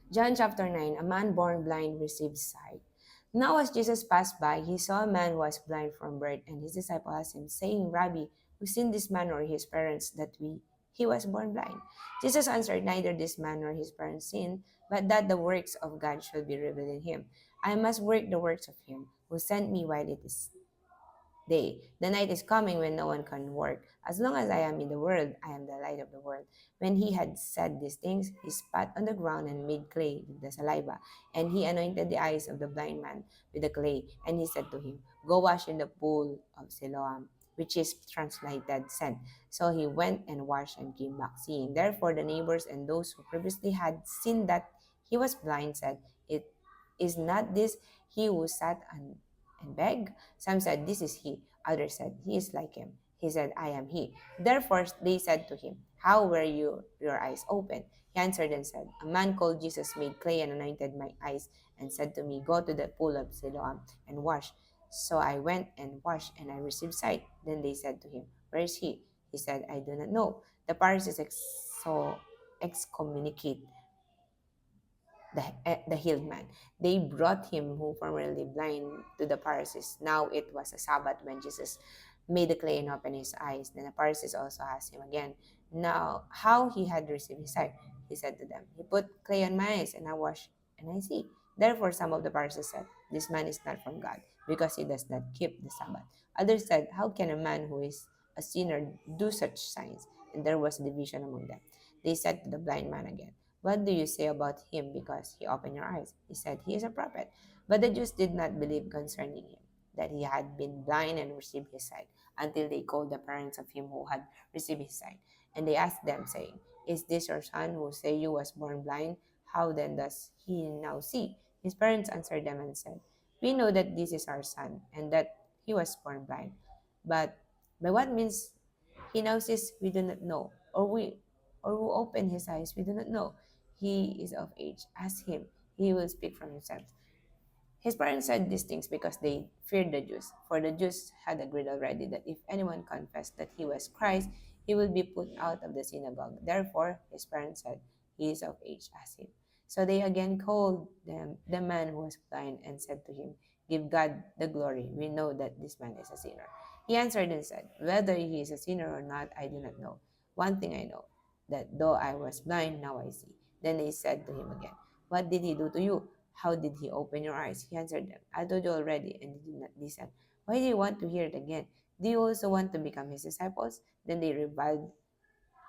John chapter 9, a man born blind received sight. Now as Jesus passed by, he saw a man who was blind from birth, and his disciple asked him, saying, Rabbi, who sinned this man or his parents that he was born blind? Jesus answered, neither this man nor his parents sinned, but that the works of God should be revealed in him. I must work the works of him who sent me while it is day. The night is coming when no one can work. As long as I am in the world, I am the light of the world. When he had said these things, he spat on the ground and made clay with the saliva. And he anointed the eyes of the blind man with the clay. And he said to him, go wash in the pool of Siloam, which is translated sent. So he went and washed and came back seeing. Therefore the neighbors and those who previously had seen that he was blind said, it is not this he who sat and begged? Some said, this is he. Others said, he is like him. He said, I am he. Therefore they said to him, how were your eyes opened? He answered and said, a man called Jesus made clay and anointed my eyes and said to me, go to the pool of Siloam and wash. So I went and washed and I received sight. Then they said to him, where is he? He said, I do not know. The Pharisees so excommunicate the healed man. They brought him, who formerly blind, to the Pharisees. Now it was a Sabbath when Jesus made the clay and opened his eyes. Then the Pharisees also asked him again, now how he had received his sight. He said to them, he put clay on my eyes, and I wash, and I see. Therefore some of the Pharisees said, this man is not from God, because he does not keep the Sabbath. Others said, how can a man who is a sinner do such signs? And there was division among them. They said to the blind man again, what do you say about him because he opened your eyes? He said, he is a prophet. But the Jews did not believe concerning him, that he had been blind and received his sight, until they called the parents of him who had received his sight. And they asked them, saying, is this your son who say you was born blind? How then does he now see? His parents answered them and said, we know that this is our son, and that he was born blind. But by what means he now sees, we do not know, or who opened his eyes, we do not know. He is of age. Ask him, he will speak from himself. His parents said these things because they feared the Jews, for the Jews had agreed already that if anyone confessed that he was Christ, he would be put out of the synagogue. Therefore, his parents said, he is of age, ask him. So they again called the man who was blind and said to him, give God the glory. We know that this man is a sinner. He answered and said, whether he is a sinner or not, I do not know. One thing I know, that though I was blind, now I see. Then they said to him again, what did he do to you? How did he open your eyes? He answered them, I told you already, and you did not listen. Why do you want to hear it again? Do you also want to become his disciples? Then they reviled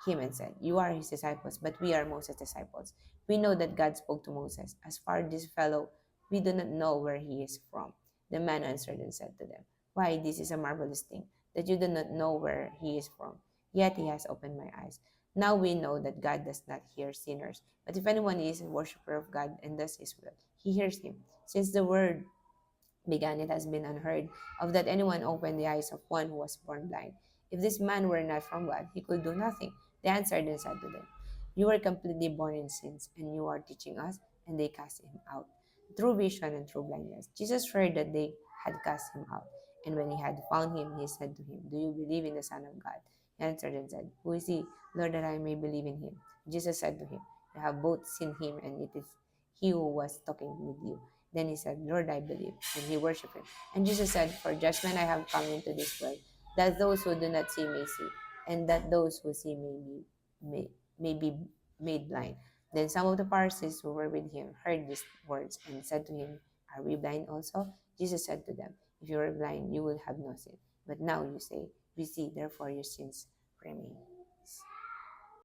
him and said, you are his disciples, but we are Moses' disciples. We know that God spoke to Moses. As for this fellow, we do not know where he is from. The man answered and said to them, why, this is a marvelous thing, that you do not know where he is from. Yet he has opened my eyes. Now we know that God does not hear sinners, but if anyone is a worshiper of God and does his will, he hears him. Since the word began, it has been unheard of that anyone opened the eyes of one who was born blind. If this man were not from God, he could do nothing. They answered and said to them, you were completely born in sins, and you are teaching us. And they cast him out through vision and through blindness. Jesus heard that they had cast him out. And when he had found him, he said to him, do you believe in the Son of God? He answered and said, who is he, Lord, that I may believe in him? Jesus said to him, you have both seen him, and it is he who was talking with you. Then he said, Lord, I believe. And he worshipped him. And Jesus said, for judgment I have come into this world, that those who do not see may see, and that those who see may be made blind. Then some of the Pharisees who were with him heard these words and said to him, are we blind also? Jesus said to them, if you were blind, you will have no sin. But now you say, we see, therefore your sins remain.